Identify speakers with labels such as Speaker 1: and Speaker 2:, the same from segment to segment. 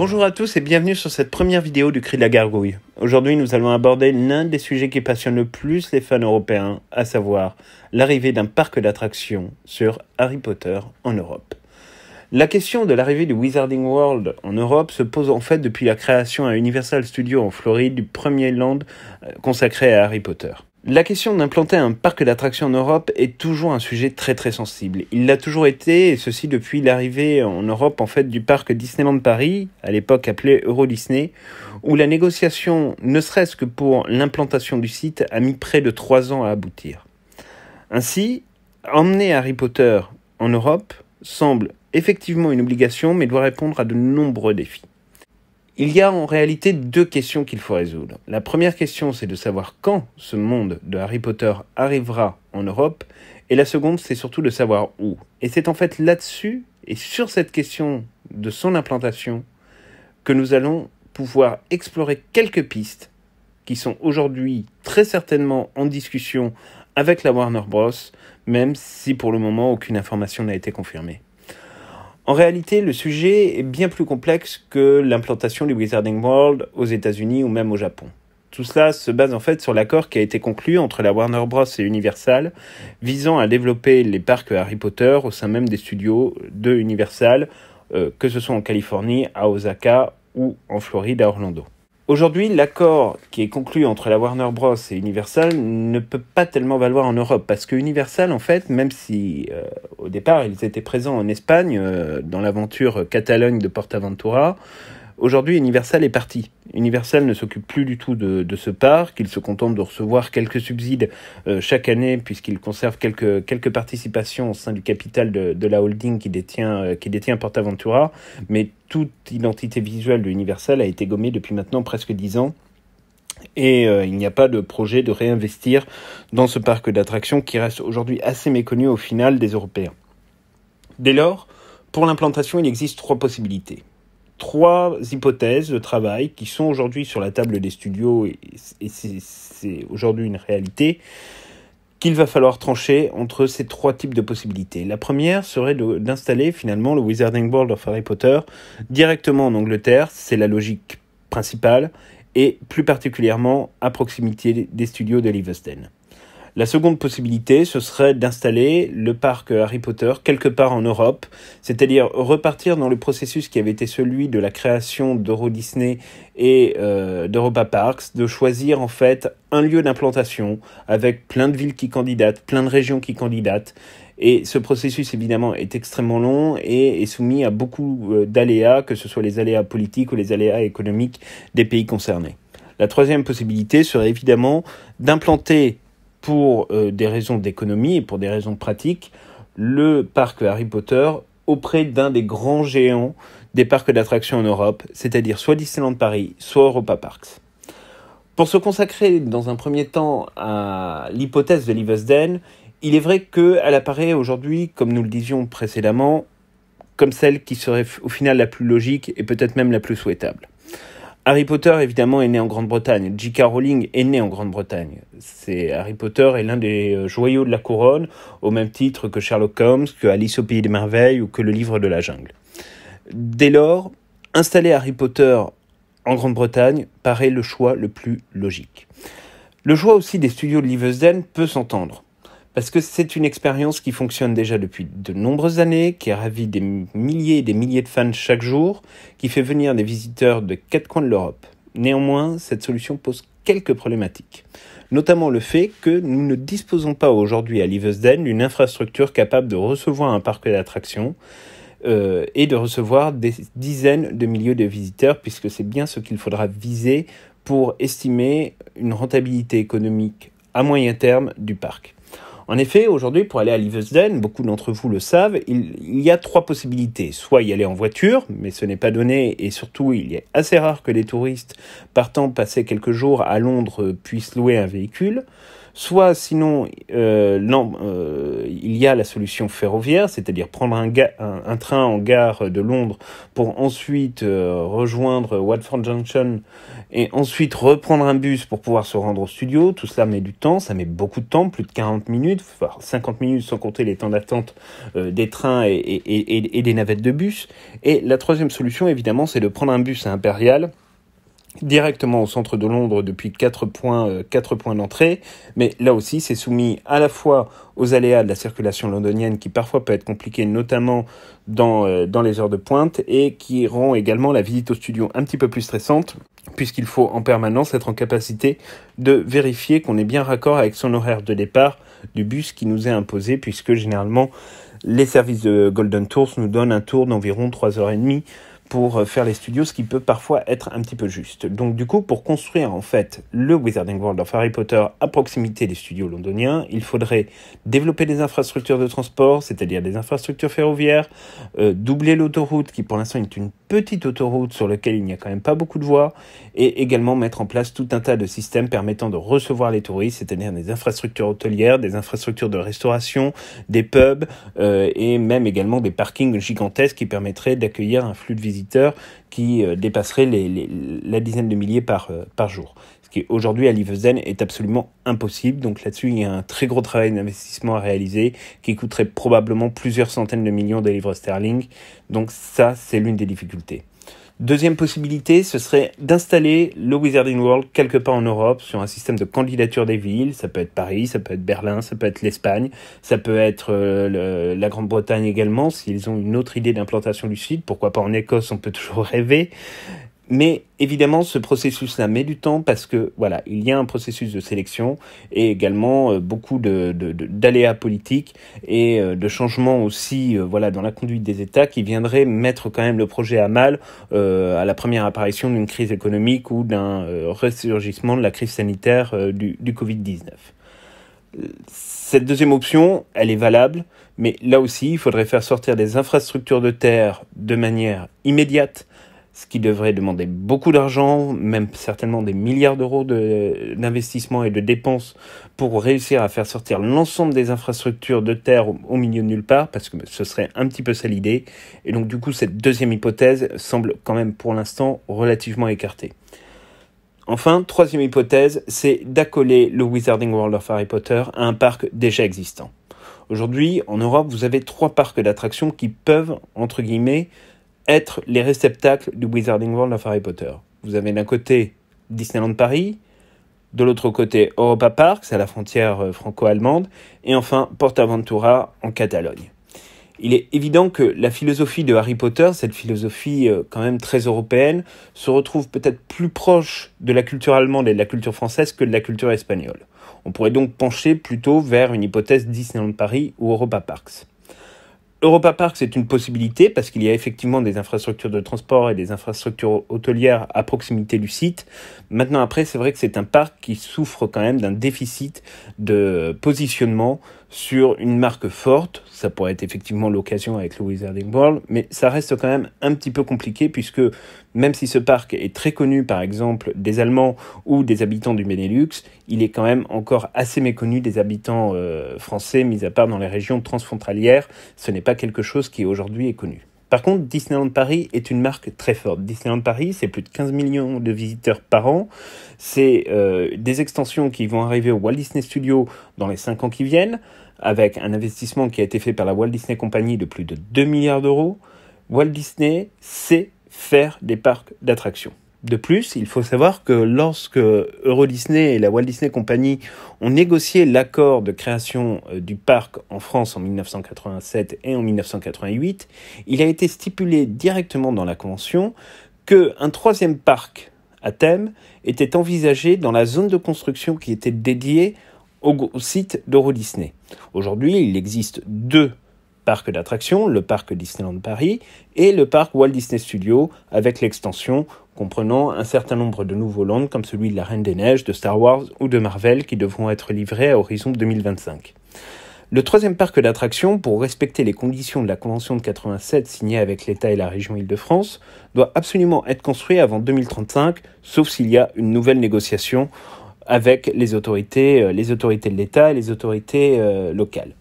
Speaker 1: Bonjour à tous et bienvenue sur cette première vidéo du Cri de la Gargouille. Aujourd'hui, nous allons aborder l'un des sujets qui passionne le plus les fans européens, à savoir l'arrivée d'un parc d'attractions sur Harry Potter en Europe. La question de l'arrivée du Wizarding World en Europe se pose en fait depuis la création à Universal Studios en Floride du premier land consacré à Harry Potter. La question d'implanter un parc d'attractions en Europe est toujours un sujet très sensible. Il l'a toujours été, et ceci depuis l'arrivée en Europe en fait du parc Disneyland Paris, à l'époque appelé Euro Disney, où la négociation, ne serait-ce que pour l'implantation du site, a mis près de 3 ans à aboutir. Ainsi, emmener Harry Potter en Europe semble effectivement une obligation, mais doit répondre à de nombreux défis. Il y a en réalité 2 questions qu'il faut résoudre. La première question, c'est de savoir quand ce monde de Harry Potter arrivera en Europe, et la seconde, c'est surtout de savoir où. Et c'est en fait là-dessus, et sur cette question de son implantation, que nous allons pouvoir explorer quelques pistes qui sont aujourd'hui très certainement en discussion avec la Warner Bros, même si pour le moment aucune information n'a été confirmée. En réalité, le sujet est bien plus complexe que l'implantation du Wizarding World aux États-Unis ou même au Japon. Tout cela se base en fait sur l'accord qui a été conclu entre la Warner Bros et Universal visant à développer les parcs Harry Potter au sein même des studios de Universal, que ce soit en Californie, à Osaka ou en Floride, à Orlando. Aujourd'hui, l'accord qui est conclu entre la Warner Bros et Universal ne peut pas tellement valoir en Europe parce que Universal, en fait, même si au départ ils étaient présents en Espagne dans l'aventure Catalogne de PortAventura, aujourd'hui Universal est parti. Universal ne s'occupe plus du tout de ce parc, il se contente de recevoir quelques subsides chaque année puisqu'il conserve quelques participations au sein du capital de la holding qui détient PortAventura, mais toute identité visuelle de Universal a été gommée depuis maintenant presque 10 ans. Et il n'y a pas de projet de réinvestir dans ce parc d'attractions qui reste aujourd'hui assez méconnu au final des Européens. Dès lors, pour l'implantation, il existe 3 possibilités. 3 hypothèses de travail qui sont aujourd'hui sur la table des studios et c'est aujourd'hui une réalité qu'il va falloir trancher entre ces 3 types de possibilités. La première serait d'installer finalement le Wizarding World of Harry Potter directement en Angleterre, c'est la logique principale, et plus particulièrement à proximité des studios de Leavesden. La seconde possibilité, ce serait d'installer le parc Harry Potter quelque part en Europe, c'est-à-dire repartir dans le processus qui avait été celui de la création d'Euro Disney et d'Europa Parks, de choisir en fait un lieu d'implantation avec plein de villes qui candidatent, plein de régions qui candidatent. Et ce processus, évidemment, est extrêmement long et est soumis à beaucoup d'aléas, que ce soit les aléas politiques ou les aléas économiques des pays concernés. La troisième possibilité serait évidemment d'implanter pour des raisons d'économie et pour des raisons pratiques, le parc Harry Potter auprès d'un des grands géants des parcs d'attractions en Europe, c'est-à-dire soit Disneyland Paris, soit Europa Parks. Pour se consacrer dans un premier temps à l'hypothèse de Leavesden, il est vrai qu'elle apparaît aujourd'hui, comme nous le disions précédemment, comme celle qui serait au final la plus logique et peut-être même la plus souhaitable. Harry Potter, évidemment, est né en Grande-Bretagne. J.K. Rowling est né en Grande-Bretagne. Harry Potter est l'un des joyaux de la couronne, au même titre que Sherlock Holmes, que Alice au Pays des Merveilles ou que le Livre de la Jungle. Dès lors, installer Harry Potter en Grande-Bretagne paraît le choix le plus logique. Le choix aussi des studios de Leavesden peut s'entendre, parce que c'est une expérience qui fonctionne déjà depuis de nombreuses années, qui a ravi des milliers et des milliers de fans chaque jour, qui fait venir des visiteurs de 4 coins de l'Europe. Néanmoins, cette solution pose quelques problématiques, notamment le fait que nous ne disposons pas aujourd'hui à Leavesden d'une infrastructure capable de recevoir un parc d'attractions et de recevoir des dizaines de milliers de visiteurs, puisque c'est bien ce qu'il faudra viser pour estimer une rentabilité économique à moyen terme du parc. En effet, aujourd'hui, pour aller à Leavesden, beaucoup d'entre vous le savent, il y a 3 possibilités. Soit y aller en voiture, mais ce n'est pas donné, et surtout, il est assez rare que les touristes partant passer quelques jours à Londres puissent louer un véhicule. Soit sinon, il y a la solution ferroviaire, c'est-à-dire prendre un train en gare de Londres pour ensuite rejoindre Watford Junction et ensuite reprendre un bus pour pouvoir se rendre au studio. Tout cela met du temps, ça met beaucoup de temps, plus de 40 minutes, voire 50 minutes sans compter les temps d'attente des trains et des navettes de bus. Et la troisième solution, évidemment, c'est de prendre un bus à Impérial directement au centre de Londres depuis 4 points d'entrée, mais là aussi c'est soumis à la fois aux aléas de la circulation londonienne qui parfois peut être compliquée, notamment dans les heures de pointe, et qui rend également la visite au studio un petit peu plus stressante, puisqu'il faut en permanence être en capacité de vérifier qu'on est bien raccord avec son horaire de départ du bus qui nous est imposé, puisque généralement les services de Golden Tours nous donnent un tour d'environ 3h30 pour faire les studios, ce qui peut parfois être un petit peu juste. Donc du coup, pour construire en fait le Wizarding World of Harry Potter à proximité des studios londoniens, il faudrait développer des infrastructures de transport, c'est-à-dire des infrastructures ferroviaires, doubler l'autoroute, qui pour l'instant est une petite autoroute sur laquelle il n'y a quand même pas beaucoup de voies, et également mettre en place tout un tas de systèmes permettant de recevoir les touristes, c'est-à-dire des infrastructures hôtelières, des infrastructures de restauration, des pubs, et même également des parkings gigantesques qui permettraient d'accueillir un flux de visiteurs qui dépasserait la dizaine de milliers par jour. Ce qui aujourd'hui à Lievesen est absolument impossible. Donc là-dessus, il y a un très gros travail d'investissement à réaliser qui coûterait probablement plusieurs centaines de millions de livres sterling. Donc ça, c'est l'une des difficultés. Deuxième possibilité, ce serait d'installer le Wizarding World quelque part en Europe sur un système de candidature des villes. Ça peut être Paris, ça peut être Berlin, ça peut être l'Espagne, ça peut être la Grande-Bretagne également, s'ils ont une autre idée d'implantation du site. Pourquoi pas en Écosse, on peut toujours rêver. Mais évidemment, ce processus-là met du temps parce que voilà, il y a un processus de sélection et également beaucoup d'aléas politiques et de changements aussi dans la conduite des États qui viendraient mettre quand même le projet à mal à la première apparition d'une crise économique ou d'un ressurgissement de la crise sanitaire du Covid-19. Cette deuxième option, elle est valable, mais là aussi, il faudrait faire sortir des infrastructures de terre de manière immédiate, ce qui devrait demander beaucoup d'argent, même certainement des milliards d'euros d'investissement et de dépenses pour réussir à faire sortir l'ensemble des infrastructures de terre au milieu de nulle part, parce que ce serait un petit peu ça l'idée. Et donc du coup, cette deuxième hypothèse semble quand même pour l'instant relativement écartée. Enfin, troisième hypothèse, c'est d'accoler le Wizarding World of Harry Potter à un parc déjà existant. Aujourd'hui, en Europe, vous avez 3 parcs d'attractions qui peuvent, entre guillemets, être les réceptacles du Wizarding World of Harry Potter. Vous avez d'un côté Disneyland Paris, de l'autre côté Europa Park, c'est à la frontière franco-allemande, et enfin PortAventura en Catalogne. Il est évident que la philosophie de Harry Potter, cette philosophie quand même très européenne, se retrouve peut-être plus proche de la culture allemande et de la culture française que de la culture espagnole. On pourrait donc pencher plutôt vers une hypothèse Disneyland Paris ou Europa Parks. Europa Park, c'est une possibilité parce qu'il y a effectivement des infrastructures de transport et des infrastructures hôtelières à proximité du site. Maintenant, après, c'est vrai que c'est un parc qui souffre quand même d'un déficit de positionnement sur une marque forte. Ça pourrait être effectivement l'occasion avec le Wizarding World, mais ça reste quand même un petit peu compliqué puisque même si ce parc est très connu, par exemple, des Allemands ou des habitants du Benelux, il est quand même encore assez méconnu des habitants français, mis à part dans les régions transfrontalières. Ce n'est pas quelque chose qui aujourd'hui est connu. Par contre, Disneyland Paris est une marque très forte. Disneyland Paris, c'est plus de 15 millions de visiteurs par an. C'est des extensions qui vont arriver au Walt Disney Studios dans les 5 ans qui viennent, avec un investissement qui a été fait par la Walt Disney Company de plus de 2 milliards d'euros. Walt Disney sait faire des parcs d'attractions. De plus, il faut savoir que lorsque Euro Disney et la Walt Disney Company ont négocié l'accord de création du parc en France en 1987 et en 1988, il a été stipulé directement dans la convention qu'un 3e parc à thème était envisagé dans la zone de construction qui était dédiée au site d'Euro Disney. Aujourd'hui, il existe 2 parcs d'attractions, le parc Disneyland Paris et le parc Walt Disney Studios avec l'extension comprenant un certain nombre de nouveaux lands comme celui de la Reine des Neiges, de Star Wars ou de Marvel qui devront être livrés à horizon 2025. Le 3e parc d'attractions, pour respecter les conditions de la Convention de 87 signée avec l'État et la région Île-de-France, doit absolument être construit avant 2035, sauf s'il y a une nouvelle négociation avec les autorités de l'État et les autorités locales.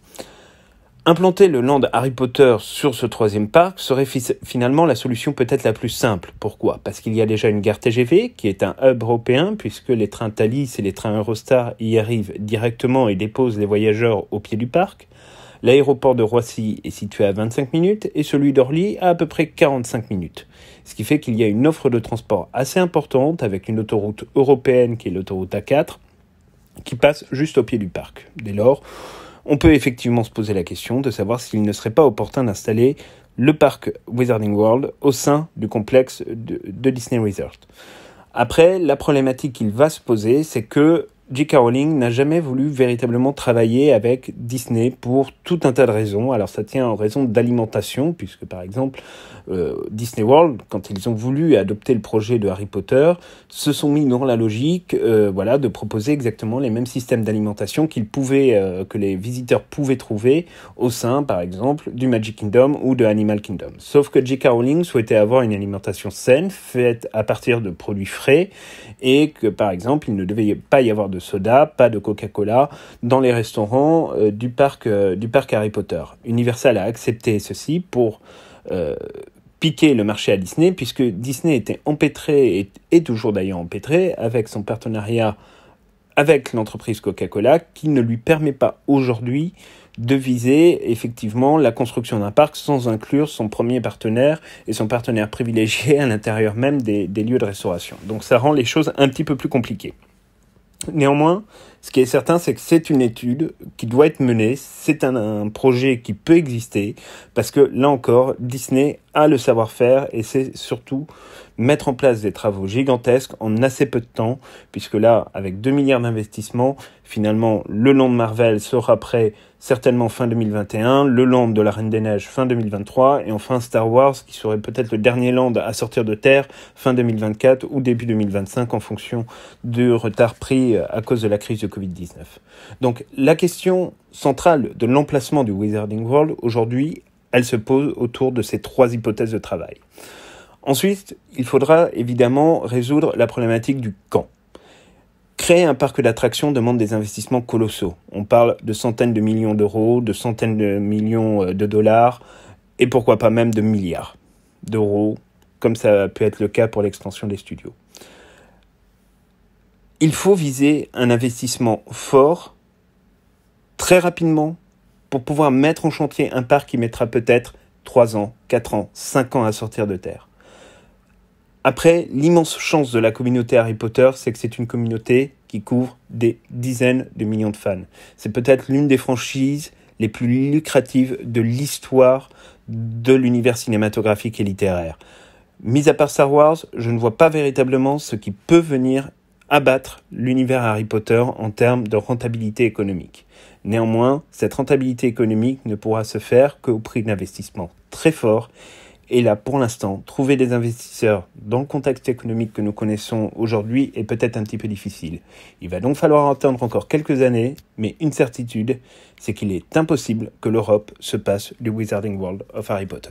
Speaker 1: Implanter le land Harry Potter sur ce troisième parc serait finalement la solution peut-être la plus simple. Pourquoi ? Parce qu'il y a déjà une gare TGV qui est un hub européen puisque les trains Thalys et les trains Eurostar y arrivent directement et déposent les voyageurs au pied du parc. L'aéroport de Roissy est situé à 25 minutes et celui d'Orly à peu près 45 minutes. Ce qui fait qu'il y a une offre de transport assez importante avec une autoroute européenne qui est l'autoroute A4 qui passe juste au pied du parc. Dès lors, on peut effectivement se poser la question de savoir s'il ne serait pas opportun d'installer le parc Wizarding World au sein du complexe de Disney Resort. Après, la problématique qu'il va se poser, c'est que J.K. Rowling n'a jamais voulu véritablement travailler avec Disney pour tout un tas de raisons. Alors ça tient en raison d'alimentation, puisque par exemple Disney World, quand ils ont voulu adopter le projet de Harry Potter, se sont mis dans la logique de proposer exactement les mêmes systèmes d'alimentation que les visiteurs pouvaient trouver au sein, par exemple, du Magic Kingdom ou de Animal Kingdom. Sauf que J.K. Rowling souhaitait avoir une alimentation saine, faite à partir de produits frais, et que par exemple, il ne devait pas y avoir de soda, pas de Coca-Cola dans les restaurants du parc Harry Potter. Universal a accepté ceci pour piquer le marché à Disney, puisque Disney était empêtré, et est toujours d'ailleurs empêtré, avec son partenariat avec l'entreprise Coca-Cola, qui ne lui permet pas aujourd'hui de viser effectivement la construction d'un parc sans inclure son premier partenaire et son partenaire privilégié à l'intérieur même des lieux de restauration. Donc ça rend les choses un petit peu plus compliquées. Néanmoins, ce qui est certain, c'est que c'est une étude qui doit être menée, c'est un projet qui peut exister, parce que là encore, Disney a le savoir-faire et c'est surtout mettre en place des travaux gigantesques en assez peu de temps, puisque là, avec 2 milliards d'investissements, finalement, le land Marvel sera prêt certainement fin 2021, le land de la Reine des Neiges fin 2023, et enfin Star Wars, qui serait peut-être le dernier land à sortir de terre fin 2024 ou début 2025 en fonction du retard pris à cause de la crise de Covid-19. Donc la question centrale de l'emplacement du Wizarding World aujourd'hui, elle se pose autour de ces 3 hypothèses de travail. Ensuite, il faudra évidemment résoudre la problématique du quand. Créer un parc d'attractions demande des investissements colossaux. On parle de centaines de millions d'euros, de centaines de millions de dollars, et pourquoi pas même de milliards d'euros, comme ça peut être le cas pour l'extension des studios. Il faut viser un investissement fort, très rapidement, pour pouvoir mettre en chantier un parc qui mettra peut-être 3 ans, 4 ans, 5 ans à sortir de terre. Après, l'immense chance de la communauté Harry Potter, c'est que c'est une communauté qui couvre des dizaines de millions de fans. C'est peut-être l'une des franchises les plus lucratives de l'histoire de l'univers cinématographique et littéraire. Mis à part Star Wars, je ne vois pas véritablement ce qui peut venir abattre l'univers Harry Potter en termes de rentabilité économique. Néanmoins, cette rentabilité économique ne pourra se faire qu'au prix d'investissements très forts. Et là, pour l'instant, trouver des investisseurs dans le contexte économique que nous connaissons aujourd'hui est peut-être un petit peu difficile. Il va donc falloir attendre encore quelques années, mais une certitude, c'est qu'il est impossible que l'Europe se passe du Wizarding World of Harry Potter.